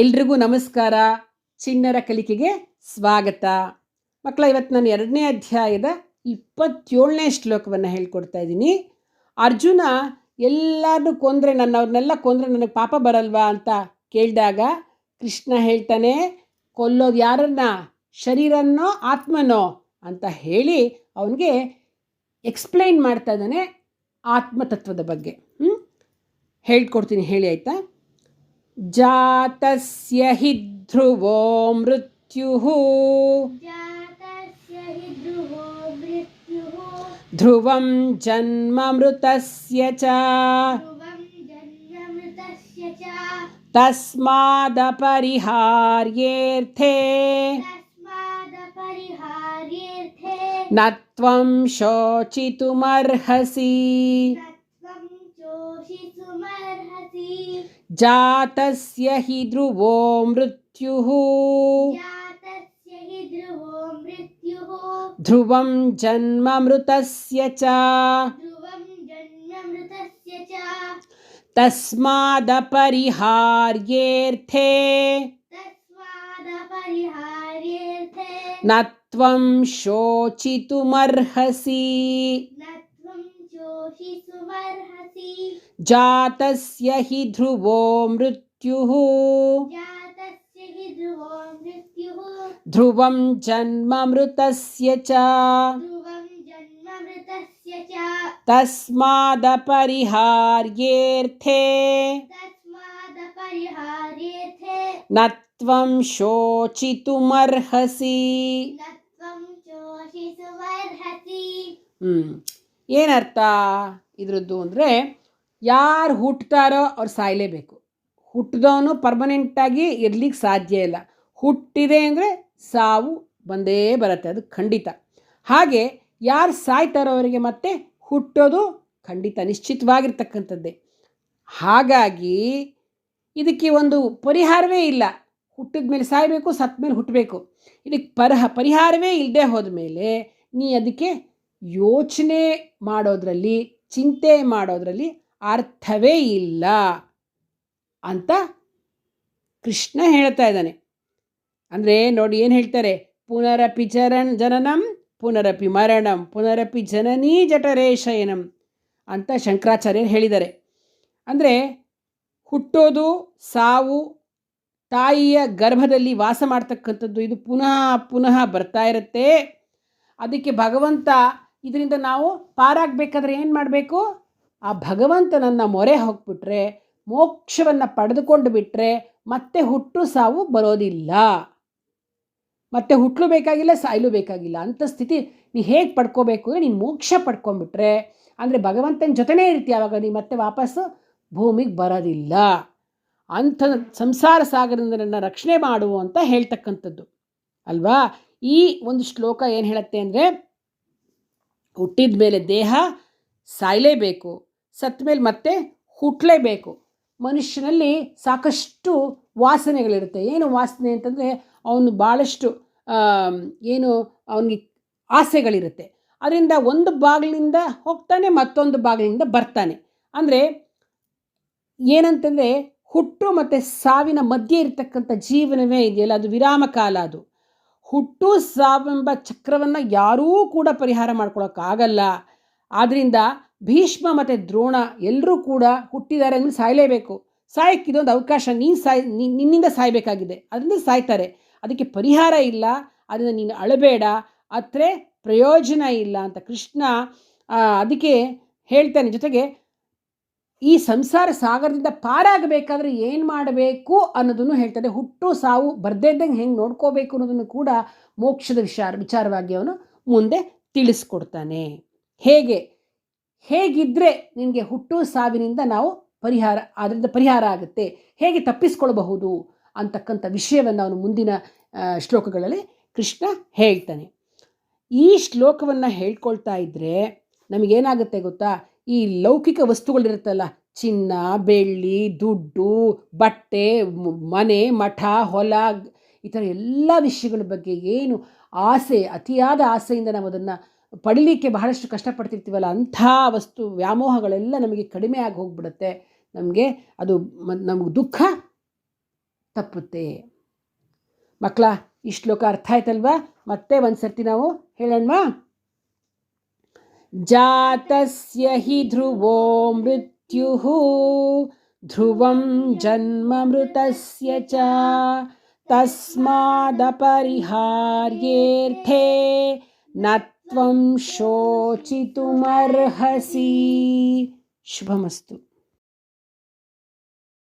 ಎಲ್ರಿಗೂ ನಮಸ್ಕಾರ. ಚಿಣ್ಣರ ಕಲಿಕೆಗೆ ಸ್ವಾಗತ. ಮಕ್ಕಳ, ಇವತ್ತು ನಾನು 2ನೇ ಅಧ್ಯಾಯದ 27ನೇ ಶ್ಲೋಕವನ್ನು ಹೇಳ್ಕೊಡ್ತಾ ಇದ್ದೀನಿ. ಅರ್ಜುನ ಎಲ್ಲರನ್ನೂ ಕೊಂದರೆ, ಅವ್ರನ್ನೆಲ್ಲ ಕೊಂದರೆ ನನಗೆ ಪಾಪ ಬರಲ್ವಾ ಅಂತ ಕೇಳಿದಾಗ ಕೃಷ್ಣ ಹೇಳ್ತಾನೆ, ಕೊಲ್ಲೋದು ಯಾರನ್ನ? ಶರೀರನೋ ಆತ್ಮನೋ ಅಂತ ಹೇಳಿ ಅವನಿಗೆ ಎಕ್ಸ್ಪ್ಲೈನ್ ಮಾಡ್ತಾ ಇದ್ದಾನೆ ಆತ್ಮತತ್ವದ ಬಗ್ಗೆ. ಹೇಳ್ಕೊಡ್ತೀನಿ, ಹೇಳಿ ಆಯಿತಾ? ಜಾತಸ್ಯ ಹಿ ಧ್ರುವೋ ಮೃತ್ಯುಃ ಧ್ರುವಂ ಜನ್ಮ ಮೃತಸ್ಯ ಚ ತಸ್ಮಾದಪರಿಹಾರ್ಯೇರ್ಥೇ ನ ತ್ವಂ ಶೋಚಿತುಮರ್ಹಸಿ. ಜಾತಸ್ಯ ಹಿ ಧ್ರುವೋ ಮೃತ್ಯುಃ ಧ್ರುವಂ ಜನ್ಮ ಮೃತಸ್ಯ ಚ ತಸ್ಮಾದಪರಿಹಾರ್ಯೇರ್ಥೇ ನ ತ್ವಂ ಶೋಚಿತುಮರ್ಹಸಿ. ಜಾತಸ್ಯ ಹಿ ಧ್ರುವೋ ಮೃತ್ಯುಃ ಧ್ರುವಂ ಜನ್ಮ ಮೃತಸ್ಯ ಚ ತಸ್ಮಾದಪರಿಹಾರ್ಯೇರ್ಥೇ ನ ತ್ವಂ ಶೋಚಿತುಮರ್ಹಸಿ. ಏನರ್ಥ ಇದ್ರದ್ದು ಅಂದರೆ, ಯಾರು ಹುಟ್ಟುತ್ತಾರೋ ಅವ್ರು ಸಾಯಲೇಬೇಕು. ಹುಟ್ಟಿದವನು ಪರ್ಮನೆಂಟಾಗಿ ಇರ್ಲಿಕ್ಕೆ ಸಾಧ್ಯ ಇಲ್ಲ. ಹುಟ್ಟಿದೆ ಅಂದರೆ ಸಾವು ಬಂದೇ ಬರುತ್ತೆ, ಅದು ಖಂಡಿತ. ಹಾಗೆ ಯಾರು ಸಾಯ್ತಾರೋ ಅವರಿಗೆ ಮತ್ತೆ ಹುಟ್ಟೋದು ಖಂಡಿತ ನಿಶ್ಚಿತವಾಗಿರ್ತಕ್ಕಂಥದ್ದೇ. ಹಾಗಾಗಿ ಇದಕ್ಕೆ ಒಂದು ಪರಿಹಾರವೇ ಇಲ್ಲ. ಹುಟ್ಟಿದ ಮೇಲೆ ಸಾಯಬೇಕು, ಸತ್ತ ಮೇಲೆ ಹುಟ್ಟಬೇಕು. ಇದಕ್ಕೆ ಪರಿಹಾರವೇ ಇಲ್ಲದೆ ಹೋದ ಮೇಲೆ ನೀ ಅದಕ್ಕೆ ಯೋಚನೆ ಮಾಡೋದ್ರಲ್ಲಿ, ಚಿಂತೆ ಮಾಡೋದ್ರಲ್ಲಿ ಅರ್ಥವೇ ಇಲ್ಲ ಅಂತ ಕೃಷ್ಣ ಹೇಳ್ತಾ ಇದ್ದಾನೆ. ಅಂದರೆ ನೋಡಿ, ಏನು ಹೇಳ್ತಾರೆ? ಪುನರಪಿ ಜನನಂ ಪುನರಪಿ ಮರಣಂ ಪುನರಪಿ ಜನನೀ ಜಠರೇ ಶಯನಂ ಅಂತ ಶಂಕರಾಚಾರ್ಯರು ಹೇಳಿದ್ದಾರೆ. ಅಂದರೆ ಹುಟ್ಟೋದು, ಸಾವು, ತಾಯಿಯ ಗರ್ಭದಲ್ಲಿ ವಾಸ ಮಾಡ್ತಕ್ಕಂಥದ್ದು, ಇದು ಪುನಃ ಪುನಃ ಬರ್ತಾ ಇರುತ್ತೆ. ಅದಕ್ಕೆ ಭಗವಂತ, ಇದರಿಂದ ನಾವು ಪಾರಾಗಬೇಕಾದ್ರೆ ಏನು ಮಾಡಬೇಕು? ಆ ಭಗವಂತನನ್ನು ಮೊರೆ ಹೋಗ್ಬಿಟ್ರೆ, ಮೋಕ್ಷವನ್ನು ಪಡೆದುಕೊಂಡು ಬಿಟ್ಟರೆ ಮತ್ತೆ ಹುಟ್ಟು ಸಾವು ಬರೋದಿಲ್ಲ. ಮತ್ತೆ ಹುಟ್ಟಲು ಬೇಕಾಗಿಲ್ಲ, ಸಾಯಲು ಬೇಕಾಗಿಲ್ಲ ಅಂತ ಸ್ಥಿತಿ ನೀ ಹೇಗೆ ಪಡ್ಕೋಬೇಕು ಅಂದರೆ, ನೀನು ಮೋಕ್ಷ ಪಡ್ಕೊಂಡ್ಬಿಟ್ರೆ, ಅಂದರೆ ಭಗವಂತನ ಜೊತೆನೇ ಇರ್ತೀಯ. ಆವಾಗ ನೀ ಮತ್ತೆ ವಾಪಸ್ಸು ಭೂಮಿಗೆ ಬರೋದಿಲ್ಲ. ಅಂಥ ಸಂಸಾರ ಸಾಗರದಿಂದ ನನ್ನ ರಕ್ಷಣೆ ಮಾಡು ಅಂತ ಹೇಳ್ತಕ್ಕಂಥದ್ದು ಅಲ್ವಾ. ಈ ಒಂದು ಶ್ಲೋಕ ಏನು ಹೇಳುತ್ತೆ ಅಂದರೆ, ಹುಟ್ಟಿದ ಮೇಲೆ ದೇಹ ಸಾಯಲೇಬೇಕು, ಸತ್ತ ಮೇಲೆ ಮತ್ತೆ ಹುಟ್ಟಲೇಬೇಕು. ಮನುಷ್ಯನಲ್ಲಿ ಸಾಕಷ್ಟು ವಾಸನೆಗಳಿರುತ್ತೆ. ಏನು ವಾಸನೆ ಅಂತಂದರೆ, ಅವನು ಭಾಳಷ್ಟು ಏನು ಅವನಿಗೆ ಆಸೆಗಳಿರುತ್ತೆ. ಅದರಿಂದ ಒಂದು ಬಾಗಿಲಿಂದ ಹೋಗ್ತಾನೆ, ಮತ್ತೊಂದು ಬಾಗಿಲಿಂದ ಬರ್ತಾನೆ. ಅಂದರೆ ಏನಂತಂದರೆ, ಹುಟ್ಟು ಮತ್ತು ಸಾವಿನ ಮಧ್ಯೆ ಇರತಕ್ಕಂಥ ಜೀವನವೇ ಇದೆಯಲ್ಲ, ಅದು ವಿರಾಮ ಕಾಲ. ಅದು ಹುಟ್ಟು ಸಾವೆಂಬ ಚಕ್ರವನ್ನು ಯಾರೂ ಕೂಡ ಪರಿಹಾರ ಮಾಡ್ಕೊಳ್ಳೋಕ್ಕಾಗಲ್ಲ. ಆದ್ದರಿಂದ ಭೀಷ್ಮ ಮತ್ತು ದ್ರೋಣ ಎಲ್ಲರೂ ಕೂಡ ಹುಟ್ಟಿದ್ದಾರೆ ಅಂದರೆ ಸಾಯಲೇಬೇಕು. ಸಾಯಕ್ಕಿದೊಂದು ಅವಕಾಶ. ನಿನ್ನಿಂದ ಸಾಯಬೇಕಾಗಿದೆ, ಅದರಿಂದ ಸಾಯ್ತಾರೆ. ಅದಕ್ಕೆ ಪರಿಹಾರ ಇಲ್ಲ, ಅದನ್ನು ನೀನು ಅಳಬೇಡ, ಅತ್ರೆ ಪ್ರಯೋಜನ ಇಲ್ಲ ಅಂತ ಕೃಷ್ಣ ಅದಕ್ಕೆ ಹೇಳ್ತಾನೆ. ಜೊತೆಗೆ ಈ ಸಂಸಾರ ಸಾಗರದಿಂದ ಪಾರಾಗಬೇಕಾದ್ರೆ ಏನು ಮಾಡಬೇಕು ಅನ್ನೋದನ್ನು ಹೇಳ್ತಾನೆ. ಹುಟ್ಟು ಸಾವು ಬರ್ದೇ ಇದ್ದಂಗೆ ಹೆಂಗೆ ನೋಡ್ಕೋಬೇಕು ಅನ್ನೋದನ್ನು ಕೂಡ ಮೋಕ್ಷದ ವಿಚಾರವಾಗಿ ಅವನು ಮುಂದೆ ತಿಳಿಸ್ಕೊಡ್ತಾನೆ. ಹೇಗಿದ್ದರೆ ನಿನಗೆ ಹುಟ್ಟು ಸಾವಿನಿಂದ ನಾವು ಅದರಿಂದ ಪರಿಹಾರ ಆಗುತ್ತೆ, ಹೇಗೆ ತಪ್ಪಿಸ್ಕೊಳ್ಬಹುದು ಅಂತಕ್ಕಂಥ ವಿಷಯವನ್ನು ಅವನು ಮುಂದಿನ ಶ್ಲೋಕಗಳಲ್ಲಿ ಕೃಷ್ಣ ಹೇಳ್ತಾನೆ. ಈ ಶ್ಲೋಕವನ್ನು ಹೇಳ್ಕೊಳ್ತಾ ಇದ್ದರೆ ನಮಗೇನಾಗುತ್ತೆ ಗೊತ್ತಾ? ಈ ಲೌಕಿಕ ವಸ್ತುಗಳಿರುತ್ತಲ್ಲ, ಚಿನ್ನ, ಬೆಳ್ಳಿ, ದುಡ್ಡು, ಬಟ್ಟೆ, ಮನೆ, ಮಠ, ಹೊಲ, ಈ ಥರ ಎಲ್ಲ ವಿಷಯಗಳ ಬಗ್ಗೆ ಏನು ಆಸೆ, ಅತಿಯಾದ ಆಸೆಯಿಂದ ನಾವು ಅದನ್ನು ಪಡೀಲಿಕ್ಕೆ ಬಹಳಷ್ಟು ಕಷ್ಟಪಡ್ತಿರ್ತೀವಲ್ಲ, ಅಂಥ ವಸ್ತು ವ್ಯಾಮೋಹಗಳೆಲ್ಲ ನಮಗೆ ಕಡಿಮೆ ಆಗಿ ಹೋಗ್ಬಿಡುತ್ತೆ. ನಮಗೆ ದುಃಖ ತಪ್ಪುತ್ತೆ. ಮಕ್ಕಳ ಈ ಶ್ಲೋಕ ಅರ್ಥ ಆಯ್ತಲ್ವಾ? ಮತ್ತೆ ಒಂದು ಸರ್ತಿ ನಾವು ಹೇಳೋಣವಾ? ಜಾತಸ್ಯ ಹಿ ಧ್ರುವೋ ಮೃತ್ಯುಃ ಧ್ರುವಂ ಜನ್ಮ ಮೃತಸ್ಯ ಚ ತಸ್ಮಾದಪರಿಹಾರ್ಯೇರ್ಥೇ ನ ತ್ವಂ ಶೋಚಿತುಮರ್ಹಸಿ. ಶುಭಮಸ್ತು.